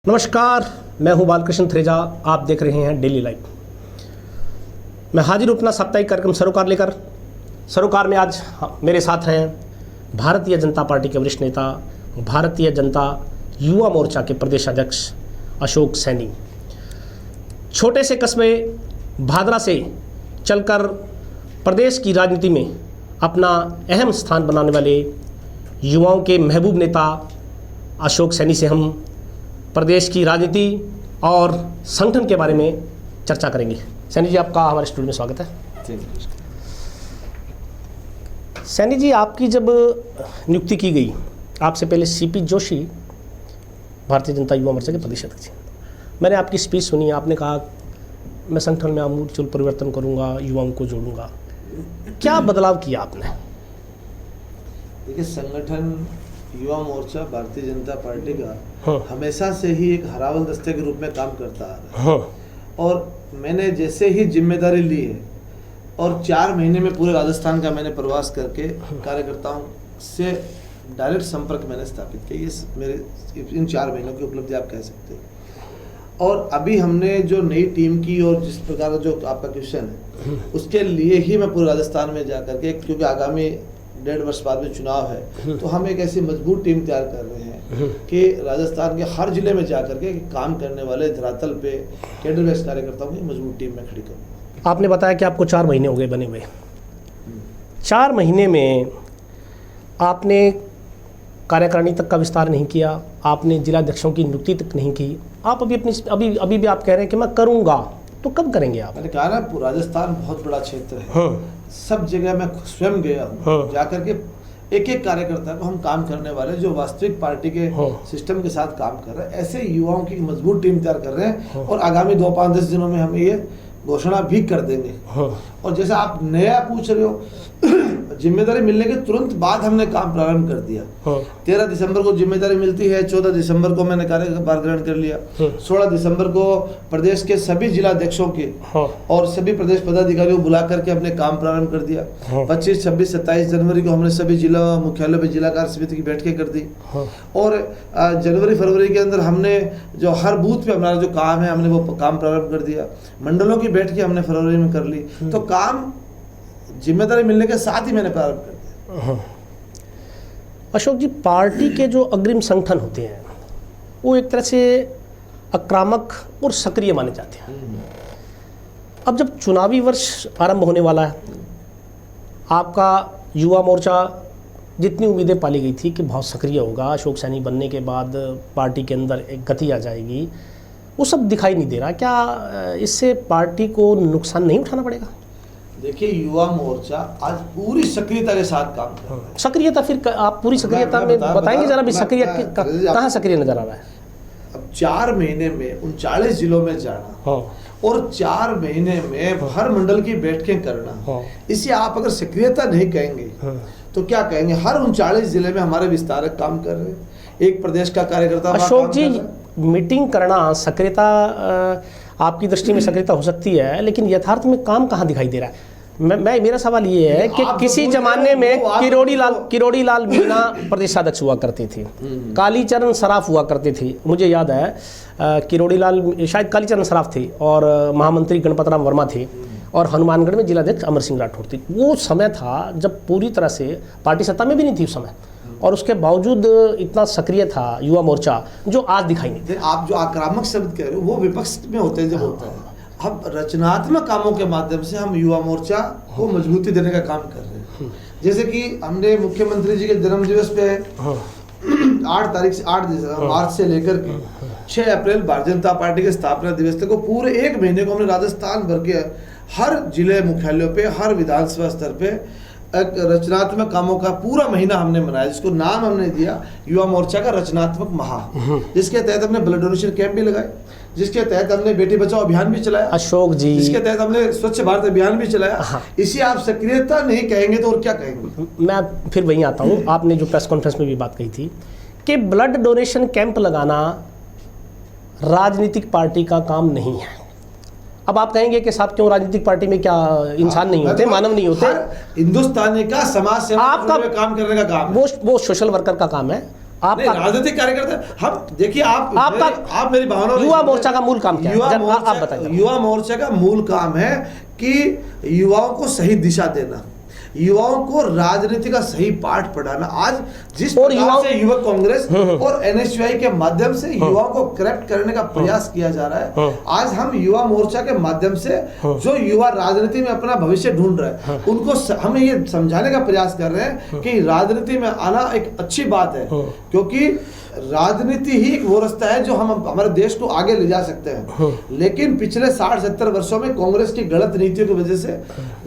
नमस्कार, मैं हूं बालकृष्ण थ्रेजा। आप देख रहे हैं डेली लाइव। मैं हाजिर अपना साप्ताहिक कार्यक्रम सरोकार लेकर। सरोकार में आज मेरे साथ हैं भारतीय जनता पार्टी के वरिष्ठ नेता, भारतीय जनता युवा मोर्चा के प्रदेश अध्यक्ष अशोक सैनी। छोटे से कस्बे भादरा से चलकर प्रदेश की राजनीति में अपना अहम स्थान बनाने वाले युवाओं के महबूब नेता अशोक सैनी से हम प्रदेश की राजनीति और संगठन के बारे में चर्चा करेंगे। सैनी जी, आपका हमारे स्टूडियो में स्वागत है। सैनी जी, आपकी जब नियुक्ति की गई, आपसे पहले सीपी जोशी भारतीय जनता युवा मोर्चा के प्रदेश अध्यक्ष। मैंने आपकी स्पीच सुनी, आपने कहा मैं संगठन में आमूल परिवर्तन करूंगा, युवाओं को जोड़ूंगा। क्या बदलाव किया आपने? देखिए, संगठन युवा मोर्चा भारतीय जनता पार्टी का हमेशा से ही एक हरावल दस्ते के रूप में काम करता आ रहा है। और मैंने जैसे ही जिम्मेदारी ली है और 4 महीने में पूरे राजस्थान का मैंने प्रवास करके कार्यकर्ताओं से डायरेक्ट संपर्क मैंने स्थापित किया। ये मेरे इन 4 महीनों की उपलब्धि आप कह सकते हैं। और अभी हमने जो नई टीम की और जिस प्रकार का जो आपका क्वेश्चन है, उसके लिए ही मैं पूरे राजस्थान में जा करके, क्योंकि आगामी 1.5 वर्ष बाद में चुनाव है, तो हम एक ऐसी मजबूत टीम तैयार कर रहे हैं कि राजस्थान के हर जिले में जा करके काम करने वाले धरातल पे कैडर बेस कार्यकर्ताओं की मजबूत टीम में खड़ी करूँ। आपने बताया कि आपको 4 महीने हो गए बने हुए। 4 महीने में आपने कार्यकारिणी तक का विस्तार नहीं किया, आपने जिलाध्यक्षों की नियुक्ति तक नहीं की। आप अभी भी आप कह रहे हैं कि मैं करूँगा, तो कब करेंगे आप? मैंने कहा ना, राजस्थान बहुत बड़ा क्षेत्र है। सब जगह मैं स्वयं गया हूँ, जाकर के एक एक कार्यकर्ता को हम काम करने वाले जो वास्तविक पार्टी के सिस्टम के साथ काम कर रहे हैं, ऐसे युवाओं की मजबूत टीम तैयार कर रहे हैं। और आगामी 2-5-10 दिनों में हम ये घोषणा भी कर देंगे। और जैसे आप नया पूछ रहे हो, जिम्मेदारी मिलने के तुरंत बाद हमने काम प्रारंभ कर दिया। 13 दिसंबर को जिम्मेदारी मिलती है, 14 दिसंबर को मैंने कार्यभार ग्रहण कर लिया। 16 दिसंबर को प्रदेश के सभी जिलाध्यक्षों के और सभी प्रदेश पदाधिकारियों को बुला करके हमने काम प्रारंभ कर दिया। 25, 26, 27 जनवरी को हमने सभी जिला मुख्यालय पर जिला कार्य समिति की बैठकें कर दी। और जनवरी फरवरी के अंदर हमने जो हर बूथ पे हमारा जो काम है, हमने वो काम प्रारंभ कर दिया। मंडलों की बैठकें हमने फरवरी में कर ली। तो काम जिम्मेदारी मिलने के साथ ही मैंने प्रारंभ कर दिया। अशोक जी, पार्टी के जो अग्रिम संगठन होते हैं वो एक तरह से आक्रामक और सक्रिय माने जाते हैं। अब जब चुनावी वर्ष आरंभ होने वाला है, आपका युवा मोर्चा जितनी उम्मीदें पाली गई थी कि बहुत सक्रिय होगा, अशोक सैनी बनने के बाद पार्टी के अंदर एक गति आ जाएगी, वो सब दिखाई नहीं दे रहा। क्या इससे पार्टी को नुकसान नहीं उठाना पड़ेगा? देखिए, युवा मोर्चा आज पूरी सक्रियता के साथ काम कर रहा है। सक्रियता, फिर आप पूरी सक्रियता में बताएंगे जरा भी, सक्रिय कहाँ सक्रिय नजर आ रहा है? अब 4 महीने में 39 जिलों में जाना और 4 महीने में हर मंडल की बैठकें करना, इसे आप अगर सक्रियता नहीं कहेंगे तो क्या कहेंगे? हर 39 जिले में हमारे विस्तारक काम कर रहे हैं। एक प्रदेश का कार्यकर्ता अशोक जी, मीटिंग करना सक्रियता, आपकी दृष्टि में सक्रियता हो सकती है, लेकिन यथार्थ में काम कहाँ दिखाई दे रहा है? मेरा सवाल ये है कि किसी जमाने में किरोड़ी लाल मीणा प्रदेशाध्यक्ष हुआ करते थे, कालीचरण सराफ हुआ करते थे। मुझे याद है किरोड़ी लाल, शायद कालीचरण सराफ थे, और महामंत्री गणपत राम वर्मा थे, और हनुमानगढ़ में जिलाध्यक्ष अमर सिंह राठौड़ थे। वो समय था जब पूरी तरह से पार्टी सत्ता में भी नहीं थी उस समय, और उसके बावजूद इतना सक्रिय था युवा मोर्चा, जो आज दिखाई नहीं दे। आप जो आक्रामक शब्द कह रहे हो वो विपक्ष में होते हैं, जब होता है। अब रचनात्मक कामों के माध्यम से हम युवा मोर्चा को मजबूती देने का काम कर रहे हैं। जैसे कि हमने मुख्यमंत्री जी के जन्म दिवस पे 8 मार्च से लेकर के 6 अप्रैल भारतीय जनता पार्टी के स्थापना दिवस तक को पूरे 1 महीने को हमने राजस्थान भर के हर जिले मुख्यालयों पे, हर विधानसभा स्तर पे एक रचनात्मक कामों का पूरा महीना हमने मनाया, जिसको नाम हमने दिया युवा मोर्चा का रचनात्मक माह, जिसके तहत हमने ब्लड डोनेशन कैंप भी लगाए, जिसके तहत हमने बेटी बचाओ अभियान भी चलाया, अशोक जी, जिसके तहत हमने स्वच्छ भारत अभियान भी चलाया। इसी आप सक्रियता नहीं कहेंगे तो और क्या कहेंगे? मैं फिर वहीं आता हूँ। आपने जो प्रेस कॉन्फ्रेंस में भी बात कही थी कि ब्लड डोनेशन कैंप लगाना राजनीतिक पार्टी का काम नहीं है। अब आप कहेंगे कि साहब क्यों राजनीतिक पार्टी में क्या इंसान नहीं होते, मानव नहीं होते? हिंदुस्तानी का समाज सेवा आपका काम करने का काम वो सोशल वर्कर का काम है। आपका राजनीतिक कार्यकर्ता हम देखिए, आप मेरी भावना, युवा मोर्चा का मूल काम क्या है? आप बताइए। युवा मोर्चा का मूल काम है कि युवाओं को सही दिशा देना, युवाओं को राजनीति का सही पाठ पढ़ाना। आज जिस प्रकार से युवक कांग्रेस और एनएसयूआई के माध्यम से युवाओं को करप्ट करने का प्रयास किया जा रहा है, आज हम युवा मोर्चा के माध्यम से जो युवा राजनीति में अपना भविष्य ढूंढ रहे हैं उनको हम ये समझाने का प्रयास कर रहे हैं कि राजनीति में आना एक अच्छी बात है, क्योंकि राजनीति ही एक वो रास्ता है जो हम हमारे देश को आगे ले जा सकते हैं। लेकिन पिछले 60-70 वर्षों में कांग्रेस की गलत नीतियों की वजह से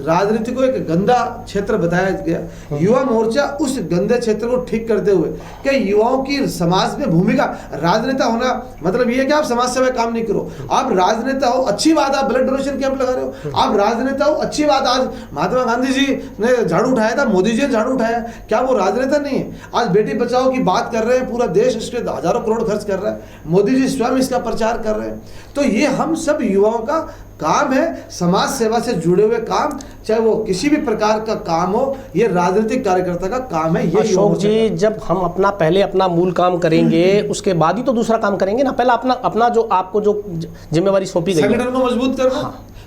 राजनीति को एक गंदा क्षेत्र बताया गया। युवा मोर्चा उस गंदे क्षेत्र को ठीक करते हुए कि युवाओं की समाज में भूमिका, राजनेता होना मतलब ये कि आप समाज सेवा काम नहीं करो, आप राजनेता हो, अच्छी बात, आप ब्लड डोनेशन कैंप लगा रहे हो, आप राजनेता हो, अच्छी बात। आज महात्मा गांधी जी ने झाड़ू उठाया था, मोदी जी ने झाड़ू उठाया, क्या वो राजनेता नहीं है? आज बेटी बचाओ की बात कर रहे हैं, पूरा देश इसके हजारों करोड़ खर्च कर रहा है, मोदी जी स्वयं इसका प्रचार कर रहे हैं। तो ये हम सब युवाओं का काम है, समाज सेवा से जुड़े हुए काम, चाहे वो किसी भी प्रकार का काम हो, ये राजनीतिक कार्यकर्ता का काम है। ये अशोक जी, जब हम पहले अपना मूल काम करेंगे उसके बाद ही तो दूसरा काम करेंगे ना। पहले अपना जो आपको जो जिम्मेवारी सौंपी गई, संगठन को मजबूत करना।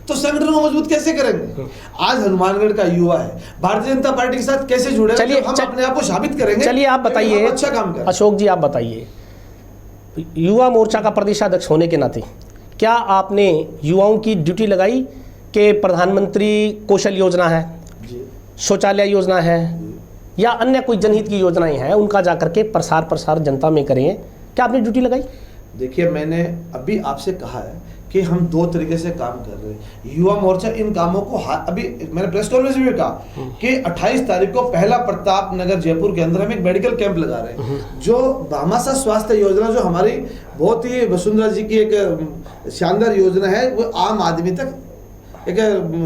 तो संगठन को मजबूत कैसे करेंगे? आज हनुमानगढ़ का युवा है, भारतीय जनता पार्टी के साथ कैसे जुड़े? चलिए हम अपने आप को साबित करेंगे। चलिए आप बताइए, अच्छा काम करें। अशोक जी आप बताइए, युवा मोर्चा का प्रदेशाध्यक्ष होने के नाते क्या आपने युवाओं की ड्यूटी लगाई कि प्रधानमंत्री कौशल योजना है, शौचालय योजना है या अन्य कोई जनहित की योजनाएं हैं, उनका जाकर के प्रसार जनता में करें? क्या आपने ड्यूटी लगाई? देखिए, मैंने अभी आपसे कहा है कि हम 2 तरीके से काम कर रहे हैं। युवा मोर्चा इन कामों को अभी मैंने प्रेस कॉन्फ्रेंस में भी कहा कि 28 तारीख को पहला प्रताप नगर जयपुर के अंदर हम एक मेडिकल कैंप लगा रहे हैं। जो भामाशाह स्वास्थ्य योजना, जो हमारी बहुत ही वसुंधरा जी की एक शानदार योजना है, वो आम आदमी तक एक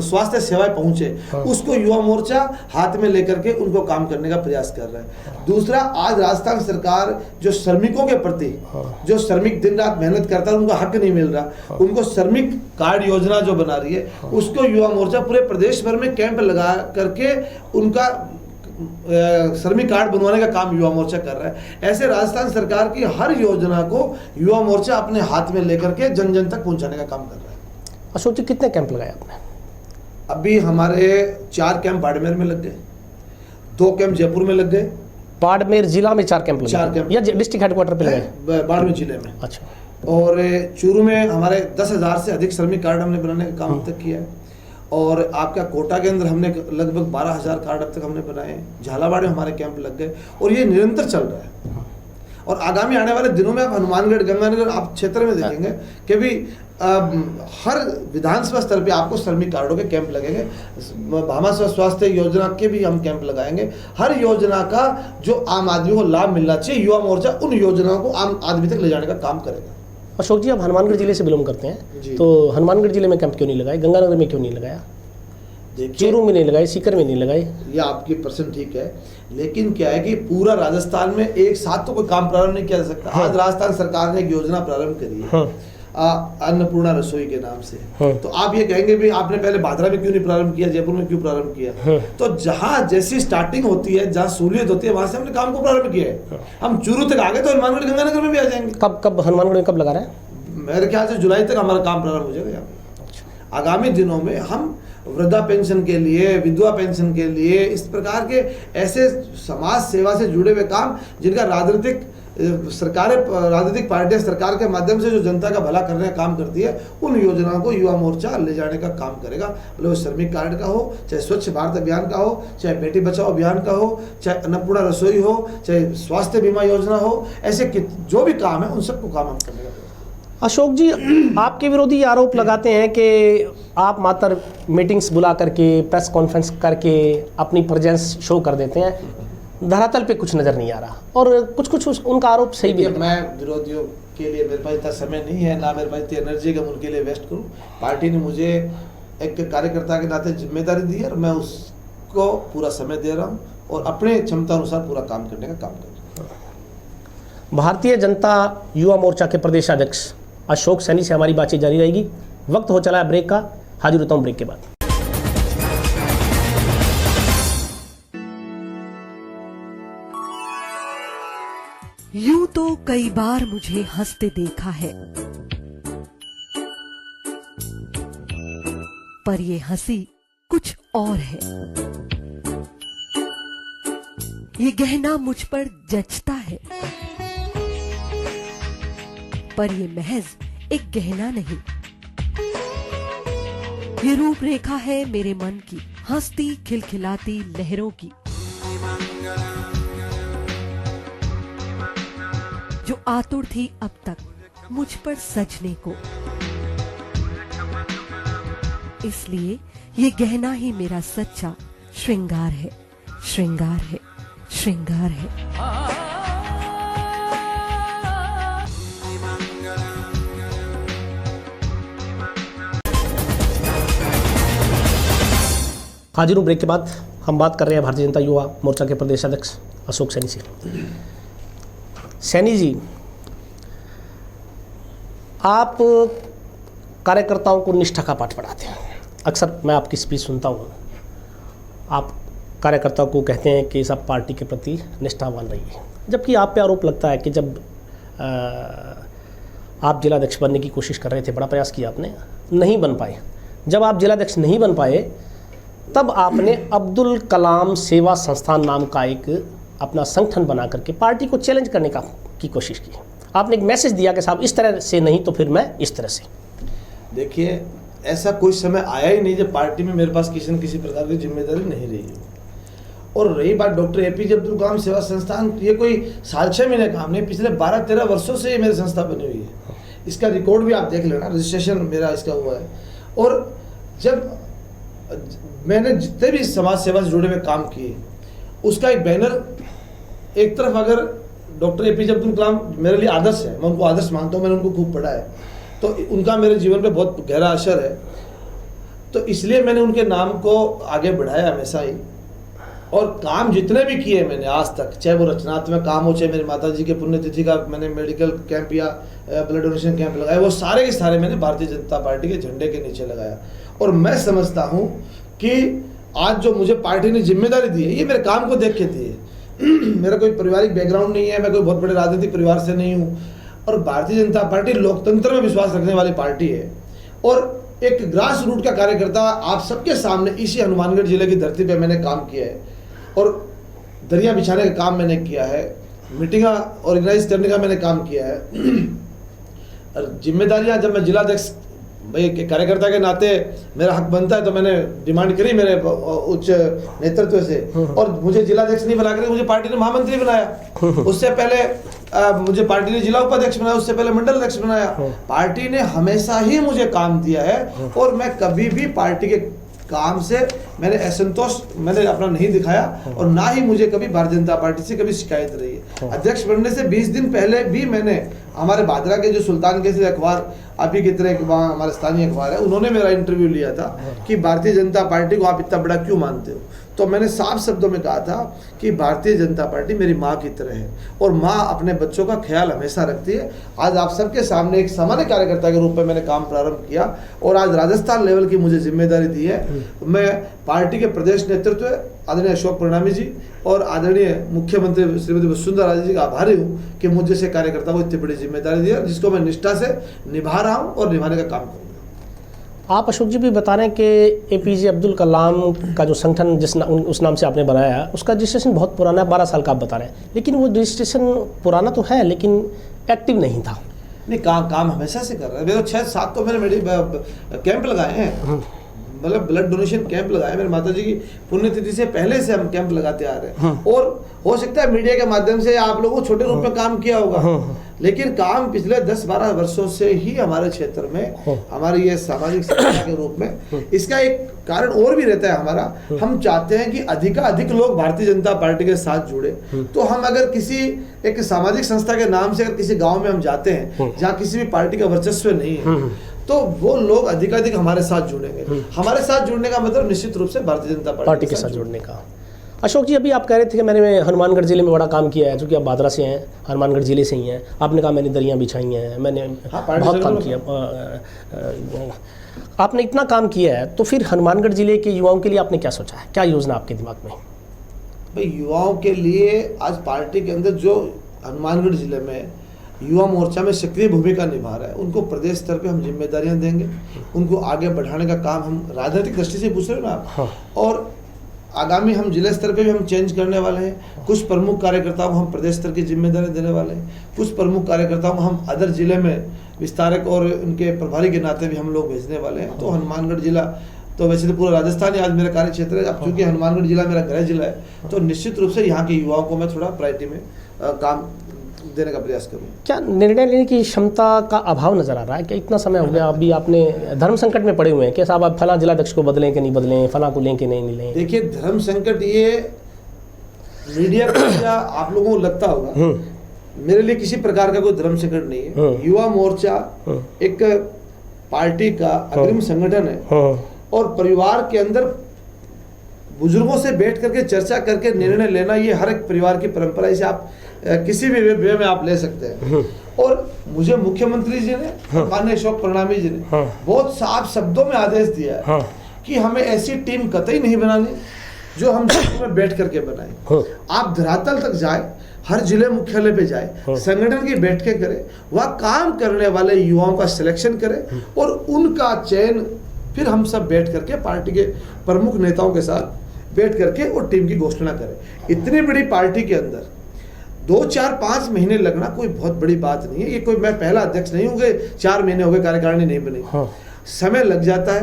स्वास्थ्य सेवाएं पहुंचे, उसको युवा मोर्चा हाथ में लेकर के उनको काम करने का प्रयास कर रहे हैं। दूसरा, आज राजस्थान सरकार जो श्रमिकों के प्रति, जो श्रमिक दिन रात मेहनत करता है, उनको हक नहीं मिल रहा, उनको श्रमिक कार्ड योजना जो बना रही है, उसको युवा मोर्चा पूरे प्रदेश भर में कैंप लगा करके उनका श्रमिक कार्ड बनवाने का काम युवा मोर्चा कर रहा है। ऐसे राजस्थान सरकार की हर योजना को युवा मोर्चा अपने हाथ में लेकर के जन जन तक पहुंचाने का काम कर रहा है। अशोक जी, कितने कैंप लगाए आपने? अभी हमारे 4 कैंप बाड़मेर में लग गए, 2 कैंप जयपुर में लग गए। बाड़मेर जिला में 4 कैंप लगे? 4 कैंप या डिस्ट्रिक्ट हेडक्वार्टर पे लगे? बाड़मेर जिले में। अच्छा। और चूरू में हमारे 10,000 से अधिक श्रमिक कार्ड हमने बनाने का काम अब तक किया है। और आपका कोटा के अंदर हमने लगभग 12,000 कार्ड अब तक हमने बनाए। झालावाड़ में हमारे कैंप लग गए और ये निरंतर चल रहा है। और आगामी आने वाले दिनों में आप हनुमानगढ़, गंगानगर आप क्षेत्र में देखेंगे कि भी हर विधानसभा स्तर पे आपको श्रमिक कार्डों के कैंप लगेंगे। भामाशाह स्वास्थ्य योजना के भी हम कैंप लगाएंगे। हर योजना का जो आम आदमी को लाभ मिलना चाहिए, युवा मोर्चा उन योजनाओं को आम आदमी तक ले जाने का काम करेगा। अशोक जी, आप हनुमानगढ़ जिले से बिलोंग करते हैं, तो हनुमानगढ़ जिले में कैंप क्यों नहीं लगाए? गंगानगर में क्यों नहीं लगाया? चूरू में नहीं लगाए, सीकर में नहीं लगाए? ये आपकी प्रश्न ठीक है, लेकिन क्या है कि पूरा राजस्थान में एक साथ तो कोई काम प्रारंभ नहीं किया जा सकता। आज राजस्थान सरकार ने एक योजना प्रारंभ करी है, अन्नपूर्णा रसोई के नाम से। तो आप ये कहेंगे भी आपने पहले भादरा में क्यों नहीं प्रारंभ किया, जयपुर में क्यों प्रारंभ किया? तो जहां जैसी स्टार्टिंग होती है, जहां सहूलियत होती है, वहां से हमने काम को प्रारंभ किया है। हम चूरू तक आ गए तो हनुमानगढ़, गंगानगर में भी आ जाएंगे। कब हनुमानगढ़ में कब लगा रहे हैं? मेरे ख्याल से जुलाई तक हमारा काम प्रारंभ हो जाएगा। आगामी दिनों में हम वृद्धा पेंशन के लिए, विधवा पेंशन के लिए, इस प्रकार के ऐसे समाज सेवा से जुड़े हुए काम जिनका राजनीतिक पार्टियां सरकार के माध्यम से जो जनता का भला करने का काम करती है, उन योजनाओं को युवा मोर्चा ले जाने का काम करेगा। मतलब श्रमिक कार्ड का हो, चाहे स्वच्छ भारत अभियान का हो, चाहे बेटी बचाओ अभियान का हो, चाहे अन्नपूर्णा रसोई हो, चाहे स्वास्थ्य बीमा योजना हो, ऐसे जो भी काम है उन सबको काम हम करने का। अशोक जी, आपके विरोधी आरोप लगाते हैं कि आप मात्र मीटिंग्स बुला करके, प्रेस कॉन्फ्रेंस करके अपनी प्रेजेंस शो कर देते हैं, धरातल पे कुछ नज़र नहीं आ रहा, और कुछ उनका आरोप सही भी है। मैं विरोधियों के लिए, मेरे पास इतना समय नहीं है, ना मेरे पास इतनी एनर्जी कि मैं उनके लिए वेस्ट करूं। पार्टी ने मुझे एक कार्यकर्ता के नाते जिम्मेदारी दी है और मैं उसको पूरा समय दे रहा हूं और अपने क्षमता अनुसार पूरा काम करने का काम कर रहा हूँ। भारतीय जनता युवा मोर्चा के प्रदेशाध्यक्ष अशोक सैनी से हमारी बातचीत जारी रहेगी। वक्त हो चला है ब्रेक का, हाजिर होता हूँ ब्रेक के बाद। यूं तो कई बार मुझे हंसते देखा है, पर ये हंसी कुछ और है। ये गहना मुझ पर जचता है, पर ये महज एक गहना नहीं, ये रूपरेखा है मेरे मन की, हंसती खिलखिलाती लहरों की, जो आतुर थी अब तक मुझ पर सजने को। इसलिए ये गहना ही मेरा सच्चा श्रृंगार है, श्रृंगार है, श्रृंगार है। हाजिर हूँ ब्रेक के बाद। हम बात कर रहे हैं भारतीय जनता युवा मोर्चा के प्रदेश अध्यक्ष अशोक सैनी से। सैनी जी, आप कार्यकर्ताओं को निष्ठा का पाठ पढ़ाते हैं। अक्सर मैं आपकी स्पीच सुनता हूँ, आप कार्यकर्ताओं को कहते हैं कि सब पार्टी के प्रति निष्ठावान रहिए, जबकि आप पे आरोप लगता है कि जब आप जिलाध्यक्ष बनने की कोशिश कर रहे थे, बड़ा प्रयास किया आपने, नहीं बन पाए। जब आप जिलाध्यक्ष नहीं बन पाए तब आपने अब्दुल कलाम सेवा संस्थान नाम का एक अपना संगठन बना करके पार्टी को चैलेंज करने की कोशिश की। आपने एक मैसेज दिया कि साहब इस तरह से नहीं तो फिर मैं इस तरह से। देखिए, ऐसा कोई समय आया ही नहीं जब पार्टी में मेरे पास किसी न किसी प्रकार की जिम्मेदारी नहीं रही है। और रही बात डॉक्टर APJ अब्दुल कलाम सेवा संस्थान, ये कोई साल 6 महीने काम नहीं, पिछले 12-13 वर्षों से ये मेरी संस्था बनी हुई है। इसका रिकॉर्ड भी आप देख लेना, रजिस्ट्रेशन मेरा इसका हुआ है। और जब मैंने जितने भी समाज सेवा से जुड़े हुए काम किए, उसका एक बैनर, एक तरफ अगर डॉक्टर APJ अब्दुल कलाम मेरे लिए आदर्श है, मैं उनको आदर्श मानता हूँ, मैंने उनको खूब पढ़ा है, तो उनका मेरे जीवन पे बहुत गहरा असर है, तो इसलिए मैंने उनके नाम को आगे बढ़ाया हमेशा ही। और काम जितने भी किए मैंने आज तक, चाहे वो रचनात्मक काम हो, चाहे मेरी माता जी के पुण्यतिथि का मैंने मेडिकल कैंप या ब्लड डोनेशन कैंप लगाया, वो सारे के सारे मैंने भारतीय जनता पार्टी के झंडे के नीचे लगाया। और मैं समझता हूँ कि आज जो मुझे पार्टी ने जिम्मेदारी दी है, ये मेरे काम को देख के दी है। मेरा कोई पारिवारिक बैकग्राउंड नहीं है, मैं कोई बहुत बड़े राजनीतिक परिवार से नहीं हूँ, और भारतीय जनता पार्टी लोकतंत्र में विश्वास रखने वाली पार्टी है। और एक ग्रास रूट का कार्यकर्ता आप सबके सामने इसी हनुमानगढ़ जिले की धरती पे मैंने काम किया है, और दरिया बिछाने का काम मैंने किया है, मीटिंगा ऑर्गेनाइज करने का मैंने काम किया है। और जिम्मेदारियां जब मैं जिलाध्यक्ष भाई कार्यकर्ता के नाते मेरा हक बनता है, तो मैंने डिमांड करी मेरे उच्च नेतृत्व से, और मुझे जिलाध्यक्ष नहीं बना कर मुझे पार्टी ने महामंत्री बनाया। उससे पहले मुझे पार्टी ने जिला उपाध्यक्ष बनाया, उससे पहले मंडल अध्यक्ष बनाया। पार्टी ने हमेशा ही मुझे काम दिया है, और मैं कभी भी पार्टी के काम से मैंने असंतोष मैंने अपना नहीं दिखाया, और ना ही मुझे कभी भारतीय जनता पार्टी से कभी शिकायत रही है। अध्यक्ष बनने से 20 दिन पहले भी मैंने हमारे भादरा के जो सुल्तान केसरी अखबार, आप ही की तरह वहाँ हमारे स्थानीय अखबार है, उन्होंने मेरा इंटरव्यू लिया था कि भारतीय जनता पार्टी को आप इतना बड़ा क्यों मानते हो। तो मैंने साफ शब्दों में कहा था कि भारतीय जनता पार्टी मेरी माँ की तरह है, और माँ अपने बच्चों का ख्याल हमेशा रखती है। आज आप सबके सामने एक सामान्य कार्यकर्ता के रूप में मैंने काम प्रारंभ किया, और आज राजस्थान लेवल की मुझे जिम्मेदारी दी है। मैं पार्टी के प्रदेश नेतृत्व आदरणीय अशोक परिणामी जी और आदरणीय मुख्यमंत्री श्रीमती वसुंधरा राजे जी का आभारी हूँ कि मुझे से कार्यकर्ता को इतनी बड़ी जिम्मेदारी दी है, जिसको मैं निष्ठा से निभा रहा हूँ और निभाने का काम करूँगा। आप अशोक जी भी बता रहे हैं कि APJ अब्दुल कलाम का जो संगठन उस नाम से आपने बनाया है, उसका रजिस्ट्रेशन बहुत पुराना है, 12 साल का आप बता रहे हैं, लेकिन वो रजिस्ट्रेशन पुराना तो है लेकिन एक्टिव नहीं था। नहीं, काम हमेशा से कर रहे हैं। मेरे 6-7 तो मैंने कैंप लगाए हैं, मतलब ब्लड डोनेशन कैंप लगाए मेरे माता जी की पुण्यतिथि से पहले से हम कैंप लगाते आ रहे हैं। और हो सकता है मीडिया के माध्यम से आप लोगों छोटे रूप में काम किया होगा, लेकिन काम पिछले 10-12 वर्षों से ही हमारे क्षेत्र में, हमारी ये सामाजिक संस्था के रूप में, इसका एक कारण और भी रहता है हमारा। हम चाहते हैं कि अधिकाधिक लोग भारतीय जनता पार्टी के साथ जुड़े। तो हम अगर किसी एक सामाजिक संस्था के नाम से अगर किसी गाँव में हम जाते हैं जहाँ किसी भी पार्टी का वर्चस्व नहीं है, तो वो लोग अधिकाधिक हमारे साथ जुड़ेंगे। हमारे साथ जुड़ने का मतलब निश्चित रूप से भारतीय जनता पार्टी के साथ जुड़ने का। अशोक जी, अभी आप कह रहे थे कि मैंने हनुमानगढ़ जिले में बड़ा काम किया है, जो कि आप भादरा से हैं, हनुमानगढ़ जिले से ही हैं। आपने कहा मैंने दरियाँ बिछाई हैं, मैंने बहुत काम किया। आपने इतना काम किया है, तो फिर हनुमानगढ़ जिले के युवाओं के लिए आपने क्या सोचा है, क्या योजना आपके दिमाग में? भाई, युवाओं के लिए आज पार्टी के अंदर जो हनुमानगढ़ जिले में युवा मोर्चा में सक्रिय भूमिका निभा रहा है, उनको प्रदेश स्तर पे हम जिम्मेदारियां देंगे, उनको आगे बढ़ाने का काम हम राजनीतिक दृष्टि से पूछ रहे हो ना आप। हाँ। और आगामी हम जिला स्तर पे भी हम चेंज करने वाले हैं। कुछ प्रमुख कार्यकर्ताओं को हम प्रदेश स्तर की जिम्मेदारी देने वाले हैं, कुछ प्रमुख कार्यकर्ताओं को हम अदर जिले में विस्तारक और उनके प्रभारी के नाते भी हम लोग भेजने वाले हैं। तो हनुमानगढ़ जिला तो वैसे तो पूरा राजस्थान ही आज मेरा कार्य क्षेत्र है, अब चूंकि हनुमानगढ़ जिला मेरा गृह जिला है तो निश्चित रूप से यहाँ के युवाओं को मैं थोड़ा प्रायोरिटी में काम देने का प्रयास करूँ। क्या निर्णय लेने की क्षमता का अभाव नजर आ रहा है? क्या इतना समय हो गया, अभी आपने धर्म संकट में पड़े हुए हैं कि साहब आप फला जिलाध्यक्ष को बदलें कि नहीं बदलें, फला को लें कि नहीं लें? देखिए, धर्म संकट ये मीडिया को या आप लोगों को लगता होगा, मेरे लिए किसी प्रकार का कोई धर्म संकट नहीं है। युवा मोर्चा एक पार्टी का अग्रिम संगठन है और परिवार के अंदर बुजुर्गों से बैठ करके चर्चा करके निर्णय लेना ये हर एक परिवार की परंपरा है। इसे आप किसी भी वे में आप ले सकते हैं। और मुझे मुख्यमंत्री जी ने, माननीय अशोक परनामी जी ने बहुत साफ शब्दों में आदेश दिया है कि हमें ऐसी टीम कतई नहीं बनानी जो हम में बैठ करके बनाए। आप धरातल तक जाए, हर जिले मुख्यालय पे जाए, संगठन की बैठकें करें, वहाँ काम करने वाले युवाओं का सिलेक्शन करें और उनका चयन फिर हम सब बैठ करके पार्टी के प्रमुख नेताओं के साथ बैठ करके और टीम की घोषणा करें। इतनी बड़ी पार्टी के अंदर 2, 4, 5 महीने लगना कोई बहुत बड़ी बात नहीं है। ये कोई मैं पहला अध्यक्ष नहीं हूँ कि 4 महीने हो गए कार्यकारिणी नहीं बनी। समय लग जाता है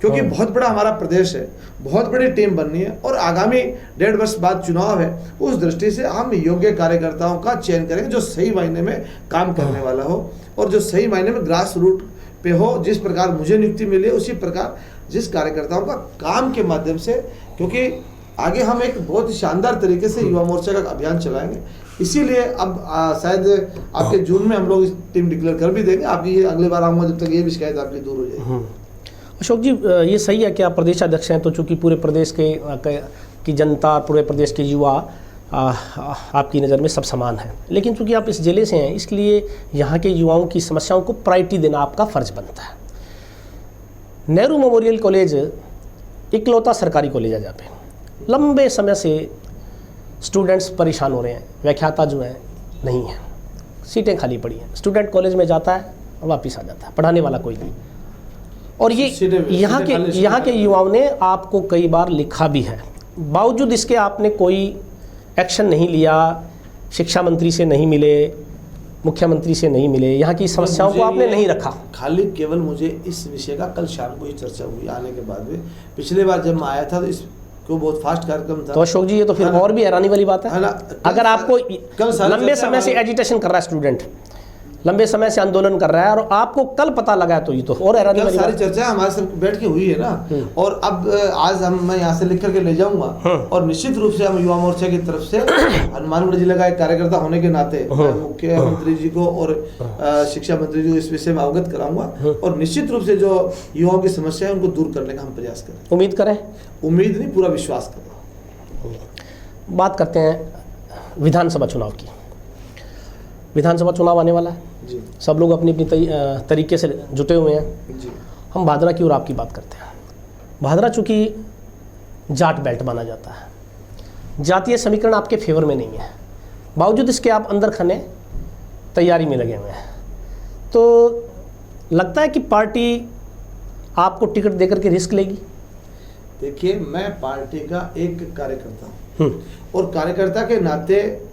क्योंकि बहुत बड़ा हमारा प्रदेश है, बहुत बड़ी टीम बननी है और आगामी 1.5 वर्ष बाद चुनाव है। उस दृष्टि से हम योग्य कार्यकर्ताओं का चयन करेंगे जो सही मायने में काम करने वाला हो और जो सही मायने में ग्रास रूट पे हो। जिस प्रकार मुझे नियुक्ति मिली है उसी प्रकार जिस कार्यकर्ताओं का काम के माध्यम से, क्योंकि आगे हम एक बहुत ही शानदार तरीके से युवा मोर्चा का अभियान चलाएंगे। इसीलिए अब शायद आपके जून में हम लोग इस टीम डिक्लेयर कर भी देंगे। आपकी ये अगली बार आऊँगा जब तक ये भी शिकायत आपकी दूर हो जाएगी। अशोक जी, ये सही है कि आप प्रदेशाध्यक्ष हैं, तो चूंकि पूरे प्रदेश की जनता, पूरे प्रदेश के युवा आपकी नज़र में सब समान है, लेकिन चूंकि आप इस जिले से हैं इसलिए यहाँ के युवाओं की समस्याओं को प्रायोरिटी देना आपका फ़र्ज बनता है। नेहरू मेमोरियल कॉलेज इकलौता सरकारी कॉलेज है जहाँ पे लंबे समय से स्टूडेंट्स परेशान हो रहे हैं, व्याख्याता जो है नहीं है, सीटें खाली पड़ी हैं, स्टूडेंट कॉलेज में जाता है वापस आ जाता है, पढ़ाने वाला कोई नहीं। और ये यहाँ के युवाओं ने आपको कई बार लिखा भी है, बावजूद इसके आपने कोई एक्शन नहीं लिया, शिक्षा मंत्री से नहीं मिले, मुख्यमंत्री से नहीं मिले, यहाँ की समस्याओं को आपने नहीं रखा। खाली केवल मुझे इस विषय का कल शाम को ही चर्चा हुई आने के बाद में। पिछले बार जब मैं आया था तो इसको बहुत फास्ट कार्यक्रम था। तो अशोक जी, ये तो फिर और भी हैरानी वाली बात है। अगर आपको लंबे समय से एजिटेशन कर रहा है स्टूडेंट, लंबे समय से आंदोलन कर रहा है और आपको कल पता लगा है, तो ये तो और हैरानी वाली सारी चर्चा हमारे साथ बैठ के हुई है ना। और अब आज मैं यहाँ से लिख करके ले जाऊंगा और निश्चित रूप से हम युवा मोर्चा की तरफ से हनुमानगढ़ जिले का एक कार्यकर्ता होने के नाते मुख्यमंत्री जी को और शिक्षा मंत्री जी को इस विषय में अवगत कराऊंगा और निश्चित रूप से जो युवाओं की समस्या है उनको दूर करने का हम प्रयास करें। उम्मीद करें, उम्मीद नहीं, पूरा विश्वास करें। बात करते हैं विधानसभा चुनाव की। विधानसभा चुनाव आने वाला है जी। सब लोग अपनी अपनी तरीके से जुटे हुए हैं जी। हम भादरा की और आपकी बात करते हैं। भादरा चूँकि जाट बेल्ट माना जाता है, जातीय समीकरण आपके फेवर में नहीं है, बावजूद इसके आप अंदर खाने तैयारी में लगे हुए हैं। तो लगता है कि पार्टी आपको टिकट देकर के रिस्क लेगी? देखिए, मैं पार्टी का एक कार्यकर्ता हूँ और कार्यकर्ता के नाते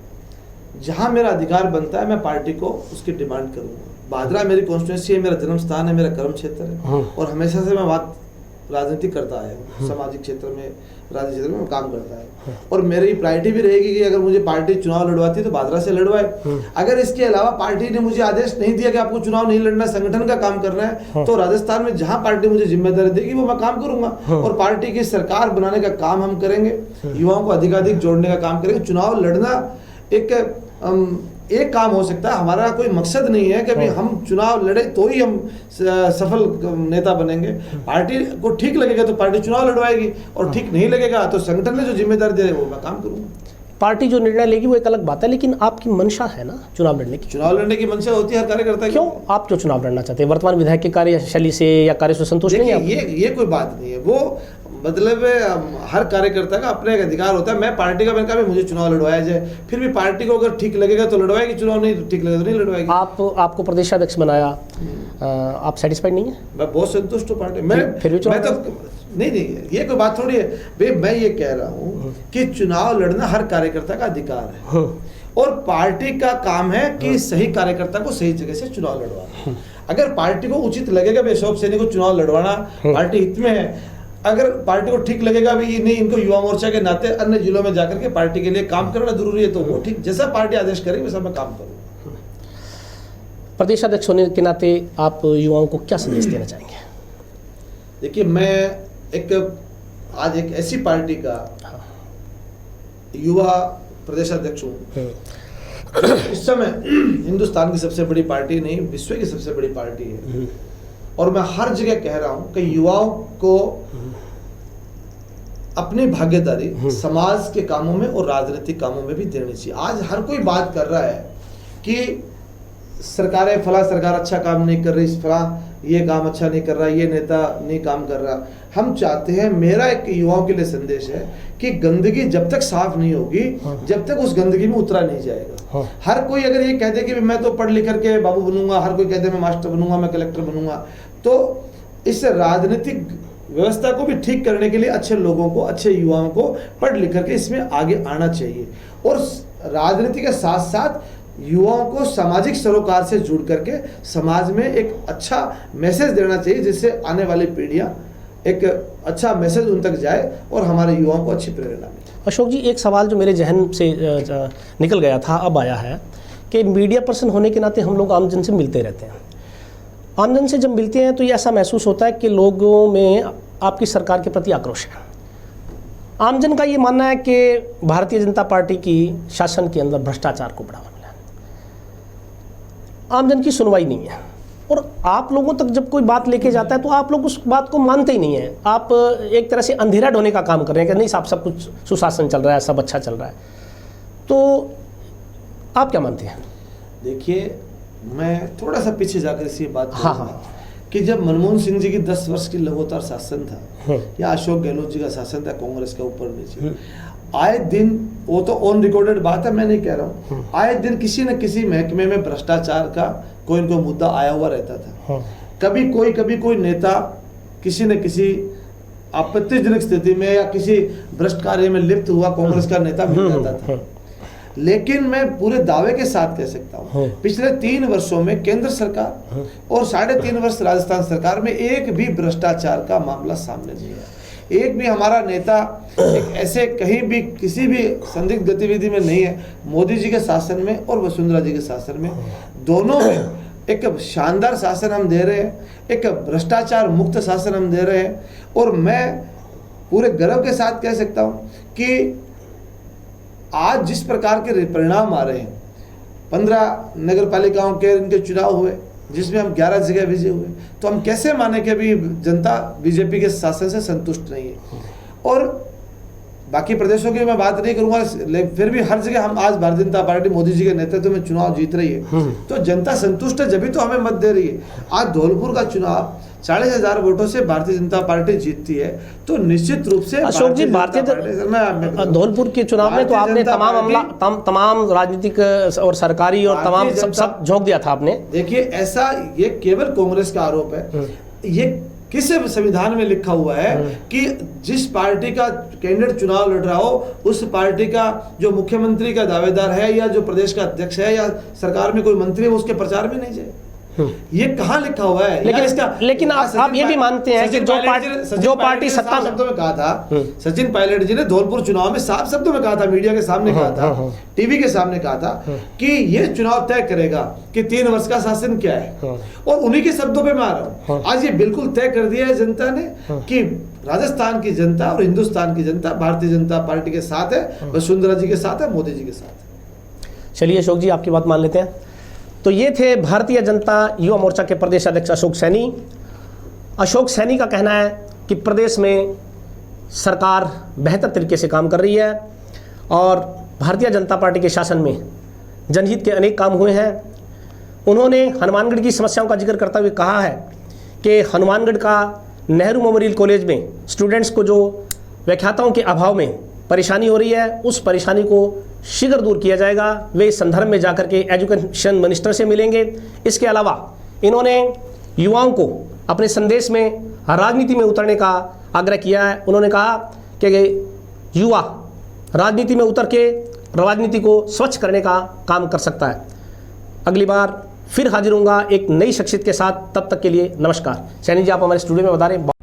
जहाँ मेरा अधिकार बनता है मैं पार्टी को उसकी डिमांड करूँगा। भादरा मेरी कॉन्स्टिट्यूंसी है, मेरा जन्म स्थान है, मेरा कर्म क्षेत्र है और हमेशा से मैं बात राजनीति करता है, सामाजिक क्षेत्र में, राजनीतिक क्षेत्र में काम करता है और मेरी प्रायोरिटी भी रहेगी कि अगर मुझे पार्टी चुनाव लड़वाती है तो भादरा से लड़वाए। अगर इसके अलावा पार्टी ने मुझे आदेश नहीं दिया कि आपको चुनाव नहीं लड़ना, संगठन का काम करना है, तो राजस्थान में जहाँ पार्टी मुझे जिम्मेदारी देगी वो मैं काम करूंगा और पार्टी की सरकार बनाने का काम हम करेंगे, युवाओं को अधिकाधिक जोड़ने का काम करेंगे। चुनाव लड़ना एक काम हो सकता है, हमारा कोई मकसद नहीं है कि भाई हम चुनाव लड़े तो ही हम सफल नेता बनेंगे। पार्टी को ठीक लगेगा तो पार्टी चुनाव लड़वाएगी और ठीक नहीं लगेगा तो संगठन ने जो जिम्मेदारी दे वो मैं काम करूंगा। पार्टी जो निर्णय लेगी वो एक अलग बात है, लेकिन आपकी मंशा है ना चुनाव लड़ने की? चुनाव लड़ने की मंशा होती है हर कार्यकर्ता की। क्यों आप क्यों चुनाव लड़ना चाहते हैं? वर्तमान विधायक के कार्यशैली से या कार्य से संतुष्ट नहीं है? ये कोई बात नहीं है। वो मतलब हर कार्यकर्ता का अपना एक अधिकार होता है। मैं पार्टी का, मैंने कहा मुझे चुनाव लड़वाया जाए, फिर भी पार्टी को अगर ठीक लगेगा तो लड़वाएगी चुनाव, नहीं ठीक लगेगा तो नहीं लड़वाएगी। आपको प्रदेशाध्यक्ष बनाया, आप सेटिस्फाइड नहीं है? मैं बहुत संतुष्ट हूँ पार्टी, मैं तो नहीं ये कोई बात थोड़ी है भाई। मैं ये कह रहा हूँ कि चुनाव लड़ना हर कार्यकर्ता का अधिकार है और पार्टी का काम है कि सही कार्यकर्ता को सही जगह से चुनाव लड़वाना। अगर पार्टी को उचित लगेगा भाई अशोक सैनी को चुनाव लड़वाना पार्टी हित में है, अगर पार्टी को ठीक लगेगा भी नहीं इनको युवा मोर्चा के नाते अन्य जिलों में जाकर के पार्टी के लिए काम करना जरूरी है, तो वो ठीक जैसा पार्टी आदेश करेगी वैसा मैं काम करूँगा। प्रदेशाध्यक्ष होने के नाते आप युवाओं को क्या संदेश देना चाहेंगे? देखिए, मैं आज एक ऐसी पार्टी का युवा प्रदेशाध्यक्ष हूँ। इस समय हिंदुस्तान की सबसे बड़ी पार्टी नहीं, विश्व की सबसे बड़ी पार्टी है और मैं हर जगह कह रहा हूँ कि युवाओं को अपनी भागीदारी समाज के कामों में और राजनीतिक कामों में भी देनी चाहिए। आज हर कोई बात कर रहा है कि सरकारें, फला सरकार अच्छा काम नहीं कर रही, फला ये काम अच्छा नहीं कर रहा, ये नेता नहीं काम कर रहा। हम चाहते हैं, मेरा एक युवाओं के लिए संदेश है कि गंदगी जब तक साफ नहीं होगी जब तक उस गंदगी में उतरा नहीं जाएगा। हर कोई अगर ये कहते कि मैं तो पढ़ लिख करके बाबू बनूंगा, हर कोई कहते मैं मास्टर बनूंगा, मैं कलेक्टर बनूंगा, तो इस राजनीतिक व्यवस्था को भी ठीक करने के लिए अच्छे लोगों को, अच्छे युवाओं को पढ़ लिख करके इसमें आगे आना चाहिए और राजनीति के साथ साथ युवाओं को सामाजिक सरोकार से जुड़ करके समाज में एक अच्छा मैसेज देना चाहिए जिससे आने वाली पीढ़ियां एक अच्छा मैसेज उन तक जाए और हमारे युवाओं को अच्छी प्रेरणा मिले। अशोक जी, एक सवाल जो मेरे जहन से निकल गया था अब आया है कि मीडिया पर्सन होने के नाते हम लोग आमजन से मिलते रहते हैं। आमजन से जब मिलते हैं तो ये ऐसा महसूस होता है कि लोगों में आपकी सरकार के प्रति आक्रोश है। आमजन का ये मानना है कि भारतीय जनता पार्टी की शासन के अंदर भ्रष्टाचार को बढ़ावा मिला है। आमजन की सुनवाई नहीं है और आप लोगों तक जब कोई बात लेके जाता है तो आप लोग उस बात को मानते ही नहीं है। आप एक तरह से अंधेरा ढोने का काम कर रहे हैं कि नहीं साहब सब कुछ सुशासन चल रहा है, सब अच्छा चल रहा है। तो आप क्या मानते हैं? देखिए, मैं थोड़ा सा पीछे जाकर इसी बात कि जब मनमोहन सिंह जी की 10 वर्ष की लगातार शासन था या अशोक गहलोत जी का शासन था कांग्रेस का ऊपर नीचे, आए दिन, वो तो ऑन रिकॉर्डेड बात है, मैं नहीं कह रहा हूँ, आए दिन किसी न किसी महकमे में भ्रष्टाचार का कोई न कोई मुद्दा आया हुआ रहता था। कभी कोई नेता किसी न किसी आपत्तिजनक स्थिति में या किसी भ्रष्ट कार्य में लिप्त हुआ कांग्रेस का नेता मिल जाता था। लेकिन मैं पूरे दावे के साथ कह सकता हूँ पिछले 3 वर्षों में केंद्र सरकार और 3.5 वर्ष राजस्थान सरकार में एक भी भ्रष्टाचार का मामला सामने नहीं आया। एक भी हमारा नेता एक ऐसे कहीं भी किसी भी संदिग्ध गतिविधि में नहीं है। मोदी जी के शासन में और वसुंधरा जी के शासन में, दोनों में एक शानदार शासन हम दे रहे हैं, एक भ्रष्टाचार मुक्त शासन हम दे रहे हैं। और मैं पूरे गर्व के साथ कह सकता हूँ कि आज जिस प्रकार के परिणाम आ रहे हैं, 15 नगर पालिकाओं के इनके चुनाव हुए जिसमें हम 11 जगह विजय हुए, तो हम कैसे माने कि अभी जनता बीजेपी के शासन से संतुष्ट नहीं है। और बाकी प्रदेशों की मैं बात नहीं करूंगा, फिर भी हर जगह हम आज भारतीय जनता पार्टी मोदी जी के नेतृत्व में चुनाव जीत रही है, तो जनता संतुष्ट है, जब तो हमें मत दे रही है। आज धौलपुर का चुनाव 40,000 वोटों से भारतीय जनता पार्टी जीतती है, तो निश्चित रूप से अशोक जी, धौलपुर के चुनाव में तो आपने तमाम राजनीतिक और सरकारी और तमाम सब झोंक दिया था आपने। देखिए, ऐसा ये केवल कांग्रेस का आरोप है। ये किस संविधान में लिखा हुआ है कि जिस पार्टी का कैंडिडेट चुनाव लड़ रहा हो उस पार्टी का जो मुख्यमंत्री का दावेदार है या जो प्रदेश का अध्यक्ष है या सरकार में कोई मंत्री है उसके प्रचार में नहीं जाए? ये कहाँ लिखा हुआ है? लेकिन आप ये भी मानते हैं कि जो पार्टी सत्ता शब्दों में कहा था, सचिन पायलट जी ने धौलपुर चुनाव में साफ शब्दों में कहा था, मीडिया के सामने कहा था, टीवी के सामने कहा था कि ये चुनाव तय करेगा कि 3 वर्ष का शासन क्या है। और उन्हीं के शब्दों पे मैं आ रहा हूँ। आज ये बिल्कुल तय कर दिया है जनता ने कि राजस्थान की जनता और हिंदुस्तान की जनता भारतीय जनता पार्टी के साथ है, वसुंधरा जी के साथ है, मोदी जी के साथ है। चलिए अशोक जी, आपकी बात मान लेते हैं। तो ये थे भारतीय जनता युवा मोर्चा के प्रदेश अध्यक्ष अशोक सैनी। अशोक सैनी का कहना है कि प्रदेश में सरकार बेहतर तरीके से काम कर रही है और भारतीय जनता पार्टी के शासन में जनहित के अनेक काम हुए हैं। उन्होंने हनुमानगढ़ की समस्याओं का जिक्र करते हुए कहा है कि हनुमानगढ़ का नेहरू मेमोरियल कॉलेज में स्टूडेंट्स को जो व्याख्याताओं के अभाव में परेशानी हो रही है, उस परेशानी को शीघ्र दूर किया जाएगा। वे इस संदर्भ में जाकर के एजुकेशन मिनिस्टर से मिलेंगे। इसके अलावा इन्होंने युवाओं को अपने संदेश में राजनीति में उतरने का आग्रह किया है। उन्होंने कहा कि युवा राजनीति में उतर के राजनीति को स्वच्छ करने का काम कर सकता है। अगली बार फिर हाजिर होऊंगा एक नई शख्सियत के साथ। तब तक के लिए नमस्कार। सैनी जी, आप हमारे स्टूडियो में बता रहे हैं।